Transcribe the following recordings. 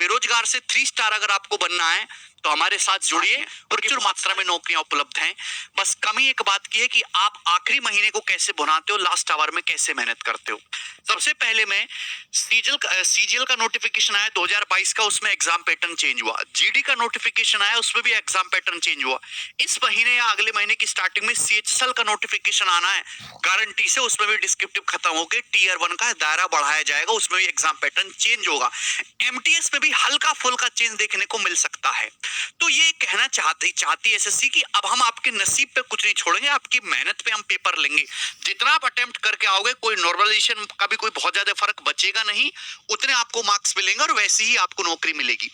बेरोजगार से 3 स्टार अगर आपको बनना है तो हमारे साथ जुड़िए। प्रचुर मात्रा में नौकरियां उपलब्ध हैं। बस कमी एक बात की है कि आप आखिरी महीने को कैसे भुनाते हो, लास्ट आवर में कैसे मेहनत करते हो। सबसे पहले मैं सीजीएल का नोटिफिकेशन आया 2022 का, उसमें एग्जाम पैटर्न चेंज हुआ। जीडी का नोटिफिकेशन आया, उसमें भी एग्जाम पैटर्न चेंज हुआ। इस महीने या अगले महीने की स्टार्टिंग में सीएचएसएल का नोटिफिकेशन आना है गारंटी से, उसमें भी डिस्क्रिप्टिव खत्म होकर टीयर 1 का दायरा बढ़ाया जाएगा, उसमें भी एग्जाम पैटर्न चेंज होगा। एमटीएस में भी हल्का फुल्का चेंज देखने को मिल सकता है। तो ये कहना चाहती एसएससी कि अब हम आपके नसीब पे कुछ नहीं छोड़ेंगे, आपकी मेहनत पे हम पेपर लेंगे। जितना आप अटेम्प्ट करके आओगे, कोई नॉर्मलाइजेशन का भी कोई बहुत ज्यादा फर्क बचेगा नहीं, उतने आपको मार्क्स मिलेंगे और वैसे ही आपको नौकरी मिलेगी।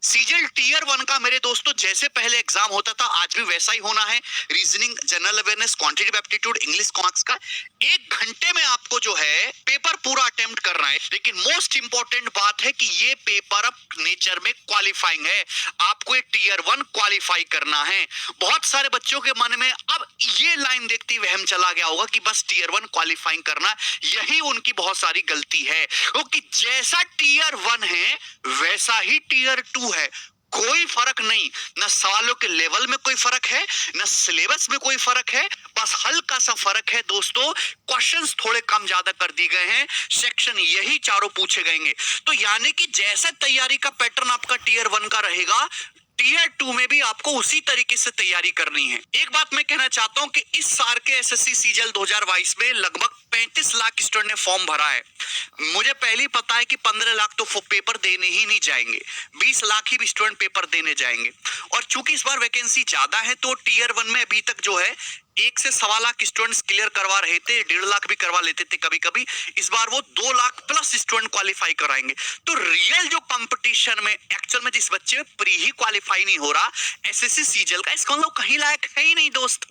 सीजीएल टीयर 1 का मेरे दोस्तों जैसे पहले एग्जाम होता था आज भी वैसा ही होना है। Reasoning, general awareness, quantitative aptitude, English marks का 1 घंटे में आपको जो है पेपर पूरा अटेम्प्ट करना है। लेकिन मोस्ट इंपॉर्टेंट बात है कि ये पेपर अब नेचर में क्वालिफाइंग है, आपको एक टीयर 1 क्वालिफाई करना है। बहुत सारे बच्चों के मन में अब ये लाइन देखते ही वहम चला गया होगा कि बस टीयर 1 क्वालिफाइंग करना, यही उनकी बहुत सारी गलती है। क्योंकि जैसा टीयर 1 है वैसा ही टीयर 2 है, कोई फर्क नहीं। न सवालों के लेवल में कोई फर्क है, न सिलेबस में कोई फर्क है, बस हल्का सा फर्क है दोस्तों। क्वेश्चंस थोड़े कम ज्यादा कर दिए गए हैं, सेक्शन यही चारों पूछे गएंगे। तो यानी कि जैसा तैयारी का पैटर्न आपका टीयर 1 का रहेगा, टीयर 2 में भी आपको उसी तरीके से तैयारी करनी है। एक बात मैं कहना चाहता हूं कि इस साल के एसएससी सीजीएल 2022 में लगभग 35 लाख स्टूडेंट ने फॉर्म भरा है। मुझे पहले ही पता है कि 15 लाख तो पेपर देने ही नहीं जाएंगे, 20 लाख ही भी स्टूडेंट पेपर देने जाएंगे। और चूंकि इस बार वैकेंसी ज्यादा है तो टीयर 1 में अभी तक जो है 1 से 1.25 लाख स्टूडेंट्स क्लियर करवा रहे थे, 1.5 लाख भी करवा लेते थे कभी कभी। इस बार वो 2 लाख प्लस स्टूडेंट क्वालिफाई कराएंगे। तो रियल जो कंपटीशन में एक्चुअल में जिस बच्चे में प्री ही क्वालिफाई नहीं हो रहा एसएससी सीजीएल का, इसका मतलब कहीं लायक है ही नहीं दोस्त।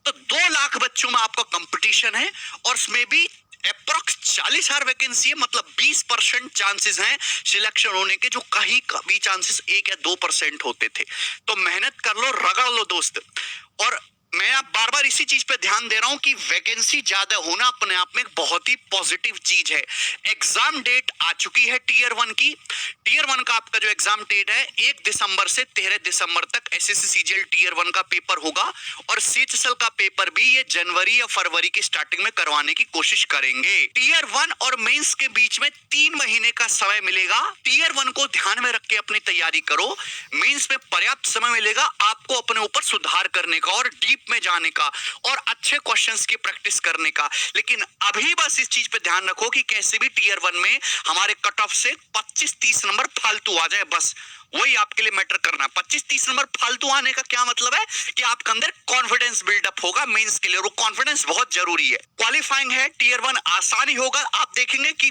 तो 2 लाख बच्चों में आपका कंपटीशन है और उसमें भी अप्रोक्स 40,000 वैकेंसी है, मतलब 20% चांसेस हैं सिलेक्शन होने के, जो कहीं कभी चांसेस 1 या 2% होते थे। तो मेहनत कर लो, रगड़ लो दोस्त। और मैं आप बार बार इसी चीज पे ध्यान दे रहा हूं कि वैकेंसी ज्यादा होना अपने आप में एक बहुत ही पॉजिटिव चीज है। एग्जाम डेट आ चुकी है टीयर 1 की। टीयर 1 का आपका जो एग्जाम डेट है 1 दिसंबर से 13 दिसंबर तक एसएससी सीजीएल टीयर 1 का पेपर होगा। और सीएचएसएल का पेपर भी ये जनवरी या फरवरी की स्टार्टिंग में करवाने की कोशिश करेंगे। टीयर 1 और मेंस के बीच में 3 महीने का समय मिलेगा। टीयर 1 को ध्यान में रख के अपनी तैयारी करो, मेंस में पर्याप्त समय मिलेगा आपको अपने ऊपर सुधार करने का और डीप में जाने का और अच्छे क्वेश्चंस की प्रैक्टिस करने का। लेकिन अभी बस इस चीज पे ध्यान रखो कि कैसे भी टीयर 1 में हमारे कट ऑफ से 25-30 नंबर फालतू आ जाए, बस वही आपके लिए मैटर करना। 25-30 नंबर फालतू आने का क्या मतलब है कि आपके अंदर कॉन्फिडेंस बिल्डअप होगा मेंस के लिए, और वो कॉन्फिडेंस बहुत जरूरी है। क्वालिफाइंग है टीयर 1, आसानी होगा। आप देखेंगे कि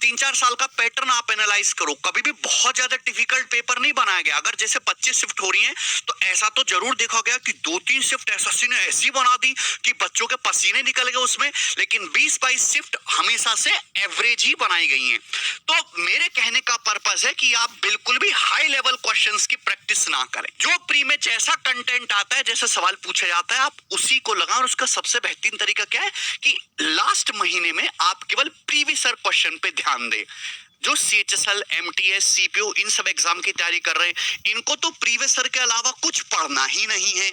3-4 साल का पैटर्न आप एनालाइज करो, कभी भी बहुत ज्यादा डिफिकल्ट पेपर नहीं बनाया गया। अगर जैसे 25 शिफ्ट हो रही हैं तो ऐसा तो जरूर देखा गया कि 2-3 शिफ्ट एसएससी ने ऐसी बना दी कि बच्चों के पसीने निकल गए उसमें। लेकिन 20-22 शिफ्ट हमेशा से एवरेज ही बनाई गई हैं। तो मेरे कहने का पर्पस है कि आप बिल्कुल भी हाई लेवल क्वेश्चंस की प्रैक्टिस ना करें। जो प्री में जैसा कंटेंट आता है, जैसा सवाल पूछा जाता है, आप उसी को लगाएं। और उसका सबसे बेहतरीन तरीका क्या है कि लास्ट महीने में आप केवल प्रीवियस ईयर क्वेश्चन पे ध्यान दें। जो सीएचएसएल, एमटीएस, सीपीओ इन सब एग्जाम की तैयारी कर रहे हैं, इनको तो प्रीवियस ईयर के अलावा कुछ पढ़ना ही नहीं है।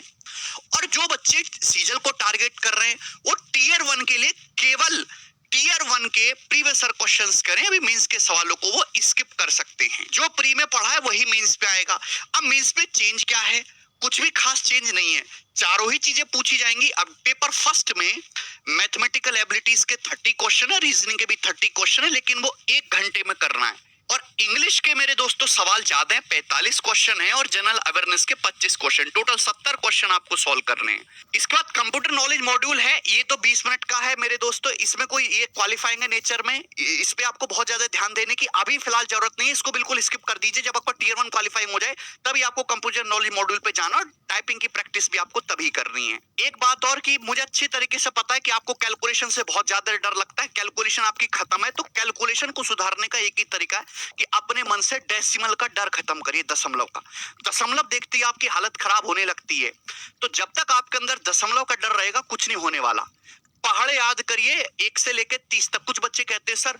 और जो बच्चे सीजीएल को टारगेट कर रहे हैं वो टीयर 1 के लिए केवल टीयर 1 के प्रीवियस ईयर क्वेश्चंस करें। अभी मेंस के सवालों को वो स्किप कर सकते हैं। जो प्री में पढ़ा है वही मेंस पे आएगा। अब मेंस में चेंज क्या है? कुछ भी खास चेंज नहीं है, चारों ही चीजें पूछी जाएंगी। अब पेपर फर्स्ट में मैथमेटिकल एबिलिटीज के 30 क्वेश्चन है, रीजनिंग के भी 30 क्वेश्चन है, लेकिन वो 1 घंटे में करना है। और इंग्लिश के मेरे दोस्तों सवाल ज्यादा है, 45 क्वेश्चन है, और जनरल अवेयरनेस के 25 क्वेश्चन, टोटल 70 क्वेश्चन आपको सॉल्व करने हैं। इसके बाद कंप्यूटर नॉलेज मॉड्यूल है, ये तो 20 मिनट का है मेरे दोस्तों। इसमें कोई ये क्वालिफाइंग है नेचर में, इस पे आपको बहुत ज्यादा ध्यान देने की अभी फिलहाल जरूरत नहीं है। इसको बिल्कुल स्किप कर दीजिए। जब आपका टीयर 1 क्वालिफाइंग हो जाए तभी आपको कंप्यूटर नॉलेज मॉड्यूल पे जाना, और टाइपिंग की प्रैक्टिस भी आपको तभी करनी है। एक बात और कि मुझे अच्छी तरीके से पता है कि आपको कैलकुलेशन से बहुत ज्यादा डर लगता है। कैलकुलेशन आपकी खत्म है, तो कैलकुलेशन को सुधारने का एक ही तरीका है कि अपने मन से डेसिमल का डर खत्म करिए, दशमलव का। दशमलव देखते ही आपकी हालत खराब होने लगती है। तो जब तक आपके अंदर दशमलव का डर रहेगा कुछ नहीं होने वाला। पहाड़ याद करिए 1 से लेके 30 तक। कुछ बच्चे कहते हैं सर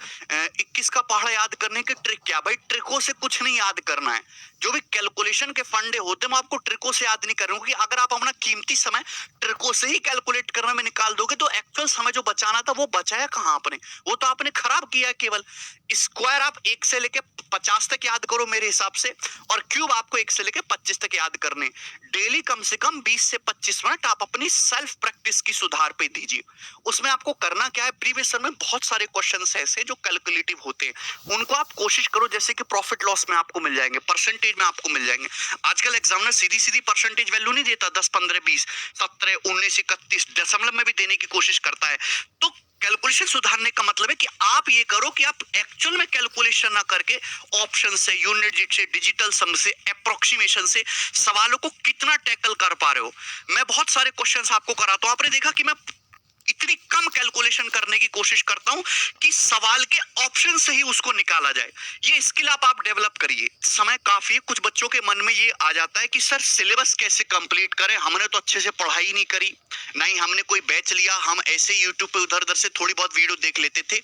21 का पहाड़ याद करने की ट्रिक क्या? भाई ट्रिकों से कुछ नहीं याद करना है। जो भी कैलकुलेशन के फंडे होते हैं मैं आपको ट्रिकों से याद नहीं कर रहा हूं, क्योंकि अगर आप अपना कीमती समय ट्रिकों से ही कैलकुलेट करने में निकाल दोगे तो एक्चुअल समय जो बचाना था वो बचाया कहां आपने? वो तो आपने खराब किया है केवल। स्क्वायर आप 1 से लेके 50 तक याद करो मेरे हिसाब से, और क्यूब आपको 1 से लेके 25 तक याद करने। डेली कम से कम 20 से 25 मिनट आप अपनी सेल्फ प्रैक्टिस की सुधार पे दीजिए। उसमें आपको करना क्या है, प्रीवियस ईयर में बहुत सारे क्वेश्चंस ऐसे जो कैलकुलेटिव होते हैं, उनको आप कोशिश करो, जैसे कि प्रॉफिट लॉस में आपको मिल जाएंगे, परसेंटेज में आपको मिल जाएंगे। आजकल एग्जामिनर सीधी सीधी परसेंटेज वैल्यू नहीं देता, 10 15 20 17 19 31 दशमलव में भी देने की कोशिश करता है। तो कैलकुलेशन सुधारने का मतलब है कि आप ये करो कि आप एक्चुअल में कैलकुलेशन ना करके ऑप्शन से, यूनिट डिजिट से, डिजिटल सम से, अप्रोक्सीमेशन से सवालों को कितना टैकल कर पा रहे हो। मैं बहुत सारे क्वेश्चंस आपको कराता हूं, आपने देखा कि मैं इतनी कम कैलकुलेशन करने की कोशिश करता हूं कि सवाल के ऑप्शन से ही उसको निकाला जाए। ये स्किल आप डेवलप करिए। समय काफी है, कुछ बच्चों के मन में ये आ जाता है कि सर सिलेबस कैसे कंप्लीट करें, हमने तो अच्छे से पढ़ाई नहीं करी, नहीं हमने कोई बैच लिया, हम ऐसे यूट्यूब पे उधर उधर से थोड़ी बहुत वीडियो देख लेते थे।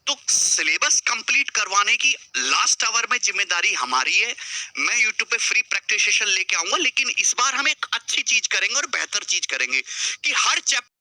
तो सिलेबस कंप्लीट करवाने की लास्ट आवर में जिम्मेदारी हमारी है। मैं यूट्यूब पे फ्री प्रैक्टिस सेशन लेके आऊंगा, लेकिन इस बार हम एक अच्छी चीज करेंगे और बेहतर चीज करेंगे कि हर चैप्टर